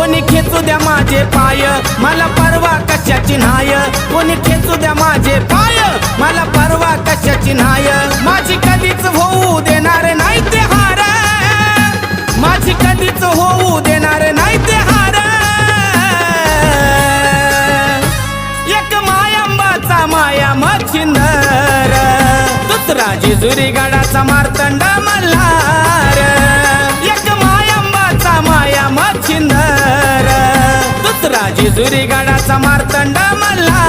कोणी खेचू द्या माझे पाय, मला परवा कशाची नाय. कोणी खेचू द्या माझे पाय, मला परवा कशाची नाय. माझी कधीच होऊ देणार नाही ते हार, माझी कधीच होऊ देणार नाही ते हार. एक मायांबाचा माया मच्छिंदर, दुसरा जेजुरी गडाचा मार्तंड मल्हार. एक मायांबाचा माया मच्छिंदर, दुसरा जेजुरी गडाचा मार्तंड मल्हार.